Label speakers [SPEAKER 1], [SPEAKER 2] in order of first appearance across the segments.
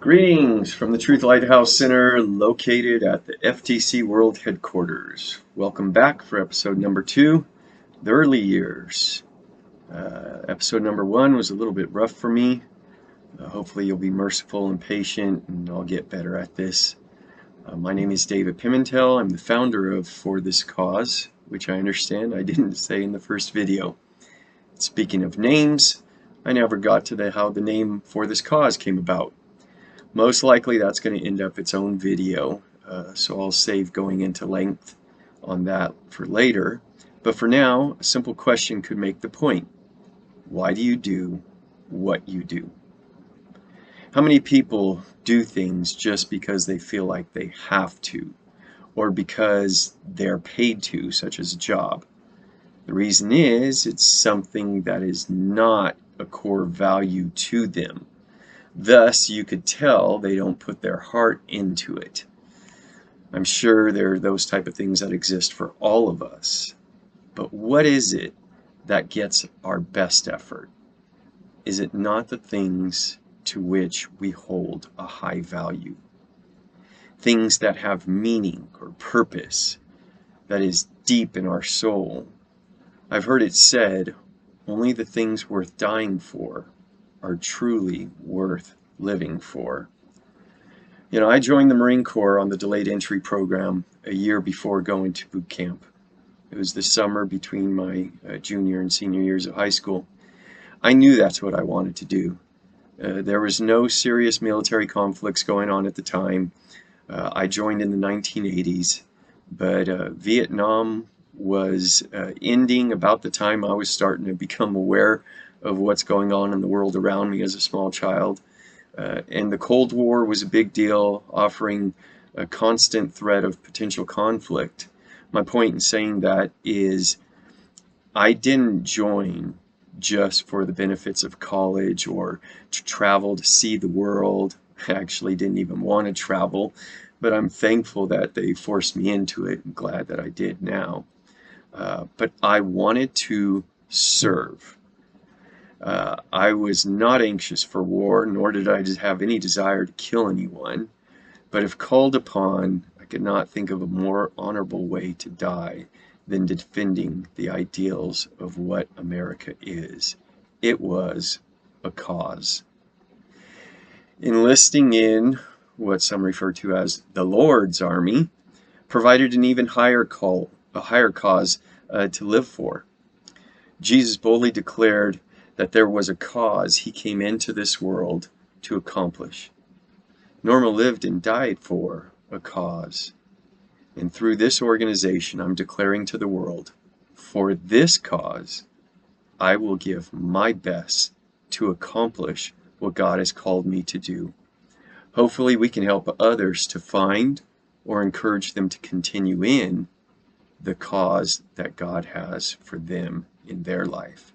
[SPEAKER 1] Greetings from the Truth Lighthouse Center located at the FTC World Headquarters. Welcome back for episode number 2, the early years. Episode number 1 was a little bit rough for me. Hopefully you'll be merciful and patient and I'll get better at this. My name is David Pimentel. I'm the founder of For This Cause, which I understand I didn't say in the first video. Speaking of names, I never got to how the name For This Cause came about. Most likely that's going to end up its own video, so I'll save going into length on that for later. But for now, a simple question could make the point. Why do you do what you do? How many people do things just because they feel like they have to, or because they're paid to, such as a job? The reason is it's something that is not a core value to them. Thus, you could tell they don't put their heart into it. I'm sure there are those type of things that exist for all of us. But what is it that gets our best effort? Is it not the things to which we hold a high value? Things that have meaning or purpose, that is deep in our soul. I've heard it said, only the things worth dying for are truly worth living for. You know, I joined the Marine Corps on the delayed entry program a year before going to boot camp. It was the summer between my junior and senior years of high school. I knew that's what I wanted to do. There was no serious military conflicts going on at the time. I joined in the 1980s, but Vietnam was ending about the time I was starting to become aware of what's going on in the world around me as a small child. And the Cold War was a big deal, offering a constant threat of potential conflict. My point in saying that is I didn't join just for the benefits of college or to travel to see the world. I actually didn't even want to travel, but I'm thankful that they forced me into it and glad that I did now. But I wanted to serve. I was not anxious for war, nor did I just have any desire to kill anyone. But if called upon, I could not think of a more honorable way to die than defending the ideals of what America is. It was a cause. Enlisting in what some refer to as the Lord's Army provided an even higher call, a higher cause to live for. Jesus boldly declared that there was a cause he came into this world to accomplish. Norma lived and died for a cause. And through this organization, I'm declaring to the world, for this cause, I will give my best to accomplish what God has called me to do. Hopefully we can help others to find or encourage them to continue in the cause that God has for them in their life.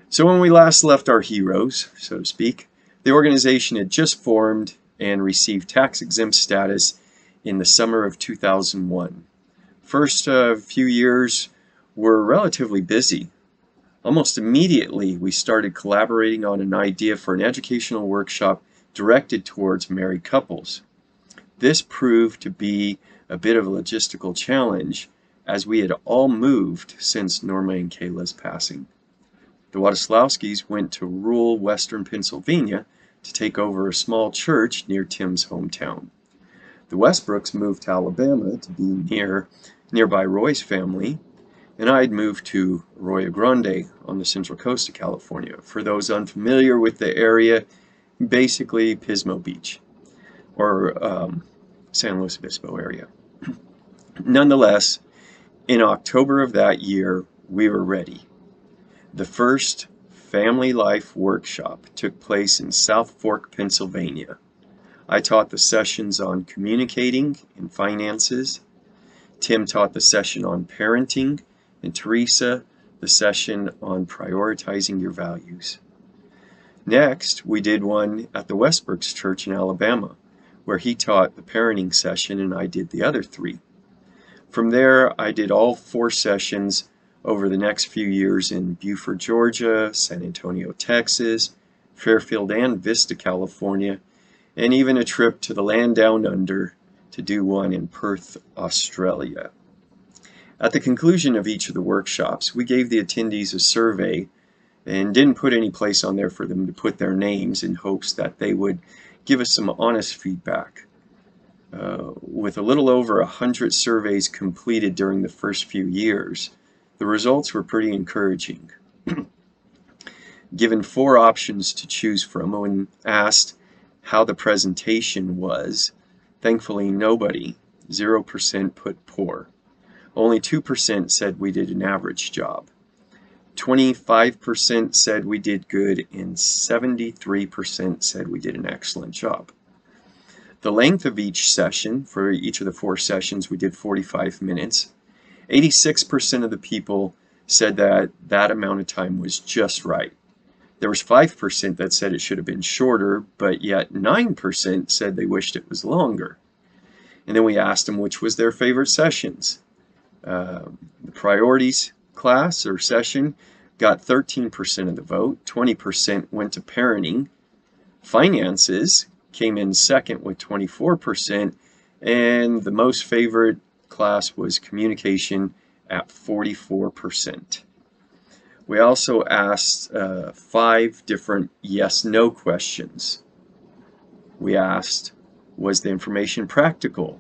[SPEAKER 1] So when we last left our heroes, so to speak, the organization had just formed and received tax-exempt status in the summer of 2001. First few years were relatively busy. Almost immediately, we started collaborating on an idea for an educational workshop directed towards married couples. This proved to be a bit of a logistical challenge as we had all moved since Norma and Kayla's passing. The Wadoslawskis went to rural western Pennsylvania to take over a small church near Tim's hometown. The Westbrooks moved to Alabama to be nearby Roy's family, and I had moved to Arroyo Grande on the central coast of California. For those unfamiliar with the area, basically Pismo Beach, or San Luis Obispo area. Nonetheless, in October of that year, we were ready. The first Family Life Workshop took place in South Fork, Pennsylvania. I taught the sessions on communicating and finances. Tim taught the session on parenting, and Teresa the session on prioritizing your values. Next, we did one at the Westbrooks Church in Alabama, where he taught the parenting session and I did the other 3. From there, I did all 4 sessions over the next few years in Buford, Georgia, San Antonio, Texas, Fairfield, and Vista, California, and even a trip to the land down under to do one in Perth, Australia. At the conclusion of each of the workshops, we gave the attendees a survey and didn't put any place on there for them to put their names in hopes that they would give us some honest feedback. With a little over 100 surveys completed during the first few years, the results were pretty encouraging. Given 4 options to choose from when asked how the presentation was, thankfully nobody, 0%, put poor. Only 2% said we did an average job. 25% said we did good, and 73% said we did an excellent job. The length of each session, for each of the 4 sessions, we did 45 minutes. 86% of the people said that that amount of time was just right. There was 5% that said it should have been shorter, but yet 9% said they wished it was longer. And then we asked them which was their favorite sessions. The priorities class or session got 13% of the vote. 20% went to parenting. Finances came in second with 24%, and the most favorite class was communication at 44%. We also asked 5 different yes/no questions. We asked, was the information practical?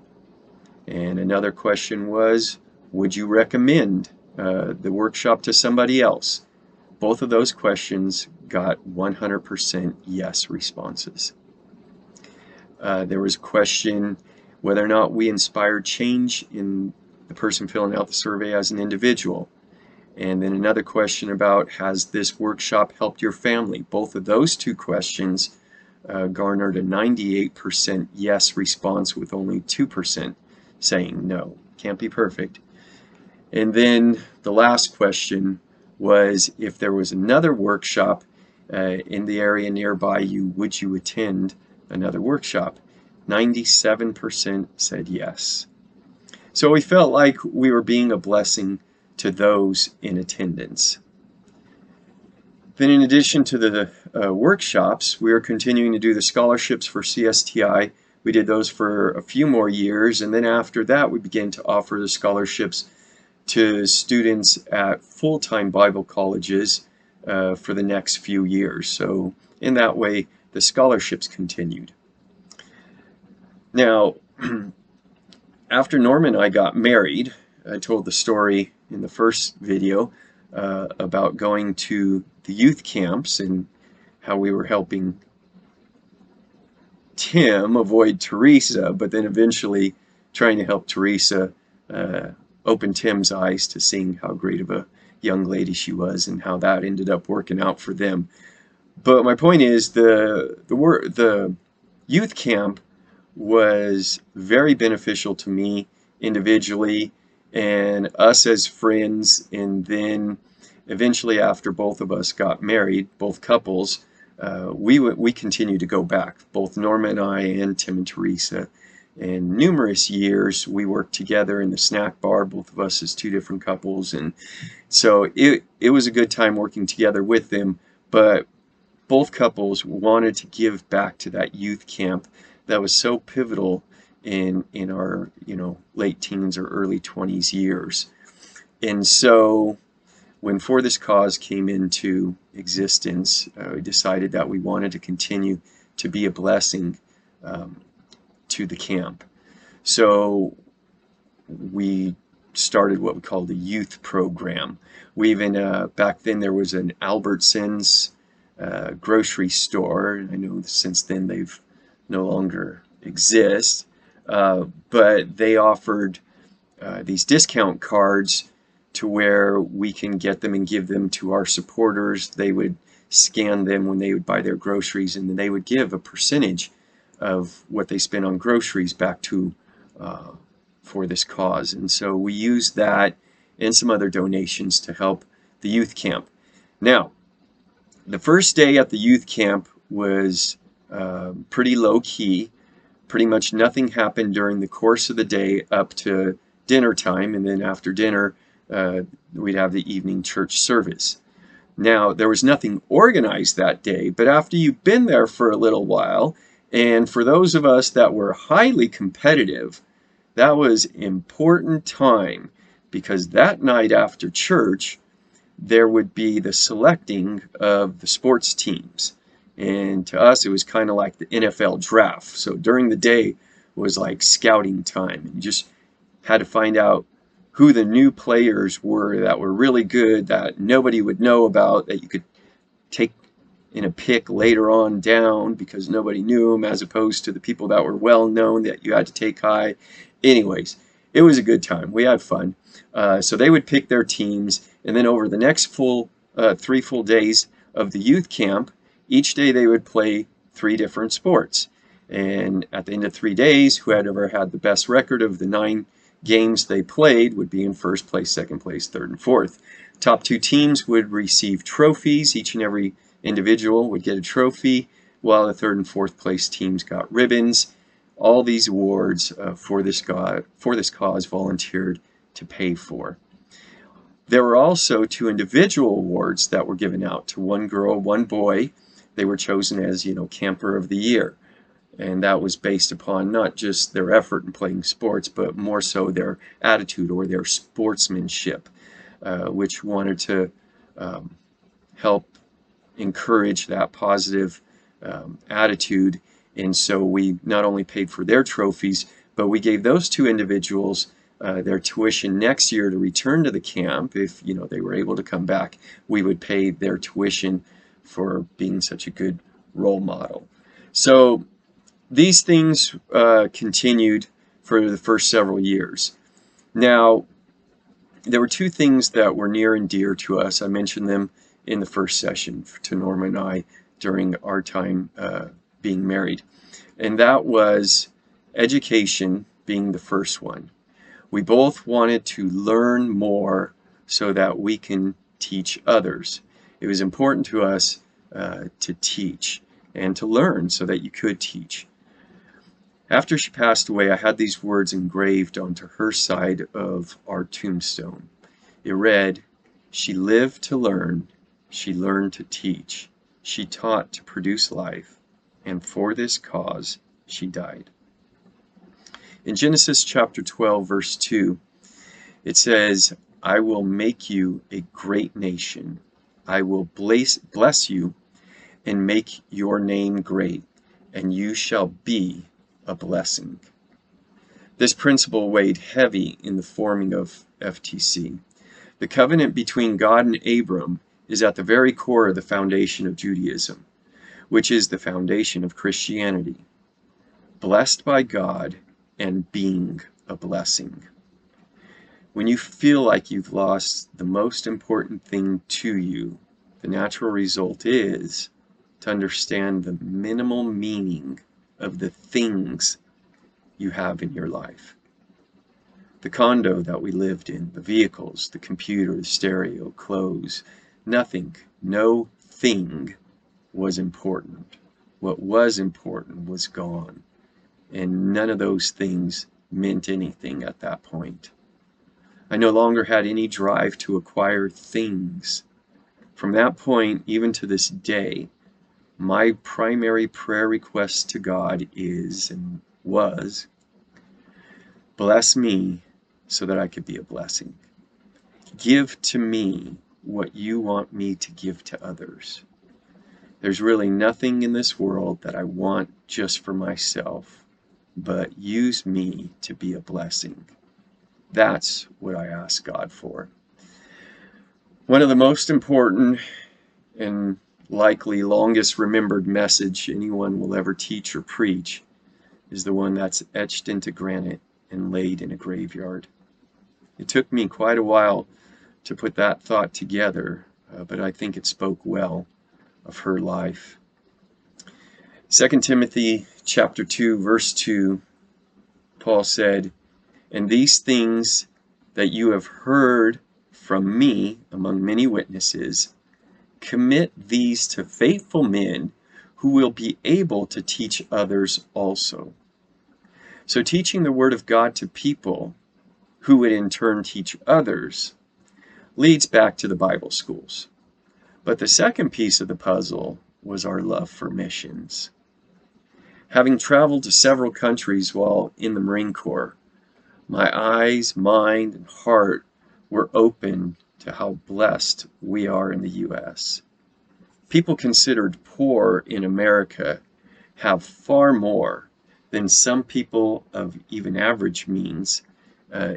[SPEAKER 1] And another question was, would you recommend the workshop to somebody else? Both of those questions got 100% yes responses. There was a question whether or not we inspired change in the person filling out the survey as an individual. And then another question about, has this workshop helped your family? Both of those 2 questions garnered a 98% yes response, with only 2% saying no. Can't be perfect. And then the last question was, if there was another workshop in the area nearby you, would you attend another workshop? 97% said yes. So we felt like we were being a blessing to those in attendance. Then, in addition to the workshops, we are continuing to do the scholarships for CSTI. We did those for a few more years, and then after that we began to offer the scholarships to students at full-time Bible colleges for the next few years. So in that way, the scholarships continued. Now, after Norma and I got married, I told the story in the first video about going to the youth camps and how we were helping Tim avoid Teresa, but then eventually trying to help Teresa open Tim's eyes to seeing how great of a young lady she was, and how that ended up working out for them. But my point is, the youth camp was very beneficial to me individually and us as friends, and then eventually after both of us got married, both couples, we continued to go back, both Norma and I and Tim and Teresa. And numerous years we worked together in the snack bar, both of us as 2 different couples, and so it was a good time working together with them. But both couples wanted to give back to that youth camp that was so pivotal in our late teens or early 20s years. And so when For This Cause came into existence, we decided that we wanted to continue to be a blessing to the camp. So we started what we call the youth program. We even, back then there was an Albertsons grocery store. I know since then they've no longer exist, but they offered these discount cards to where we can get them and give them to our supporters. They would scan them when they would buy their groceries, and then they would give a percentage of what they spent on groceries back to For This Cause. And so we used that and some other donations to help the youth camp. Now, the first day at the youth camp was pretty low-key. Pretty much nothing happened during the course of the day up to dinner time, and then after dinner we'd have the evening church service. Now, there was nothing organized that day, but after you've been there for a little while And for those of us that were highly competitive, that was important time, because that night after church, there would be the selecting of the sports teams. And to us, it was kind of like the NFL draft. So during the day was like scouting time. You just had to find out who the new players were that were really good, that nobody would know about, that you could take in a pick later on down because nobody knew them, as opposed to the people that were well known that you had to take high. Anyways, it was a good time. We had fun. So they would pick their teams, and then over the next 3 full days of the youth camp, each day they would play 3 different sports. And at the end of 3 days, whoever had the best record of the 9 games they played would be in first place, second place, third, and fourth. Top 2 teams would receive trophies. Each and every individual would get a trophy, while the third and fourth place teams got ribbons. All these awards for this cause volunteered to pay for. There were also 2 individual awards that were given out to 1 girl, 1 boy. They were chosen as, Camper of the Year. And that was based upon not just their effort in playing sports, but more so their attitude or their sportsmanship, which wanted to help encourage that positive attitude. And so we not only paid for their trophies, but we gave those 2 individuals their tuition next year to return to the camp. If they were able to come back, we would pay their tuition for being such a good role model. So these things continued for the first several years. Now, there were 2 things that were near and dear to us. I mentioned them in the first session to Norma and I during our time being married. And that was education being the first one. We both wanted to learn more so that we can teach others. It was important to us to teach and to learn so that you could teach. After she passed away, I had these words engraved onto her side of our tombstone. It read, "She lived to learn, she learned to teach, she taught to produce life, and for this cause she died." In Genesis chapter 12, verse 2, it says, "I will make you a great nation. I will bless you and make your name great, and you shall be a blessing." This principle weighed heavy in the forming of FTC. The covenant between God and Abram is at the very core of the foundation of Judaism, which is the foundation of Christianity. Blessed by God and being a blessing. When you feel like you've lost the most important thing to you, the natural result is to understand the minimal meaning of the things you have in your life. The condo that we lived in, the vehicles, the computer, the stereo, clothes, nothing, no thing was important. What was important was gone, and none of those things meant anything at that point. I no longer had any drive to acquire things. From that point, even to this day, my primary prayer request to God is and was, bless me so that I could be a blessing. Give to me what you want me to give to others. There's really nothing in this world that I want just for myself, but use me to be a blessing. That's what I ask God for. One of the most important and likely longest remembered message anyone will ever teach or preach is the one that's etched into granite and laid in a graveyard. It took me quite a while to put that thought together, but I think it spoke well of her life. 2 Timothy chapter 2, verse 2, Paul said, "And these things that you have heard from me among many witnesses, commit these to faithful men who will be able to teach others also." So teaching the Word of God to people who would in turn teach others leads back to the Bible schools. But the second piece of the puzzle was our love for missions. Having traveled to several countries while in the Marine Corps, my eyes, mind, and heart were open to how blessed we are in the U.S. People considered poor in America have far more than some people of even average means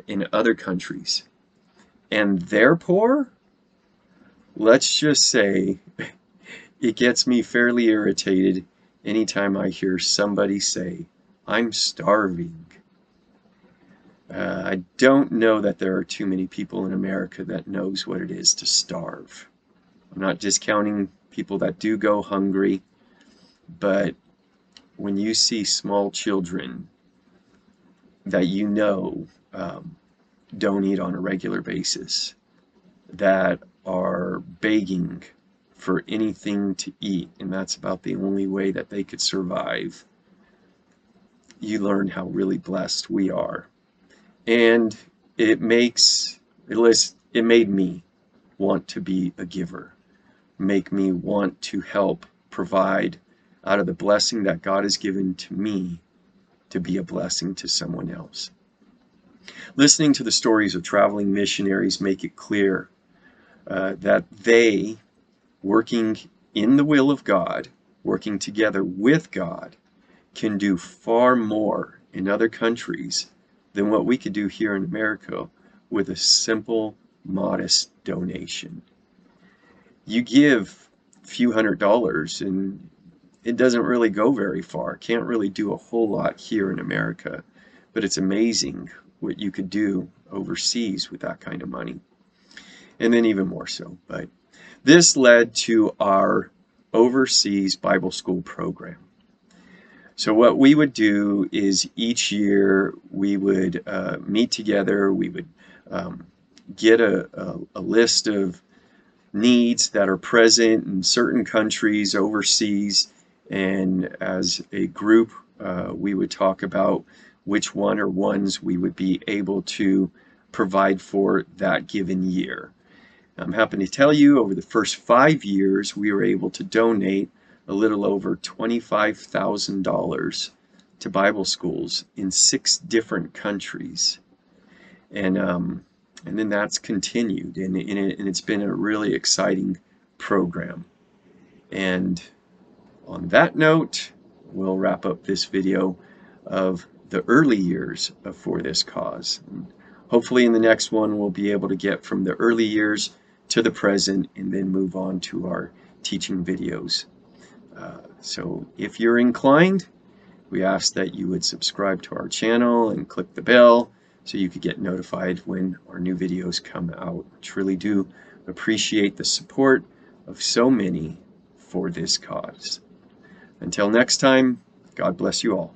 [SPEAKER 1] in other countries. And they're poor? Let's just say it gets me fairly irritated anytime I hear somebody say, "I'm starving." I don't know that there are too many people in America that knows what it is to starve. I'm not discounting people that do go hungry, but when you see small children that you know don't eat on a regular basis, that are begging for anything to eat, and that's about the only way that they could survive, you learn how really blessed we are. And it made me want to be a giver, make me want to help provide out of the blessing that God has given to me to be a blessing to someone else. Listening to the stories of traveling missionaries make it clear that they, working in the will of God, working together with God, can do far more in other countries than what we could do here in America with a simple, modest donation. You give a few $100s and it doesn't really go very far. Can't really do a whole lot here in America, but it's amazing what you could do overseas with that kind of money. And then even more so. But this led to our overseas Bible school program. So what we would do is each year we would meet together, we would get a list of needs that are present in certain countries overseas, and as a group we would talk about which one or ones we would be able to provide for that given year. I'm happy to tell you, over the first 5 years, we were able to donate a little over $25,000 to Bible schools in 6 different countries. And then that's continued, and it's been a really exciting program. And on that note, we'll wrap up this video of the early years of For This Cause. And hopefully in the next one, we'll be able to get from the early years to the present and then move on to our teaching videos. So if you're inclined, we ask that you would subscribe to our channel and click the bell so you could get notified when our new videos come out. I truly do appreciate the support of so many for this cause. Until next time, God bless you all.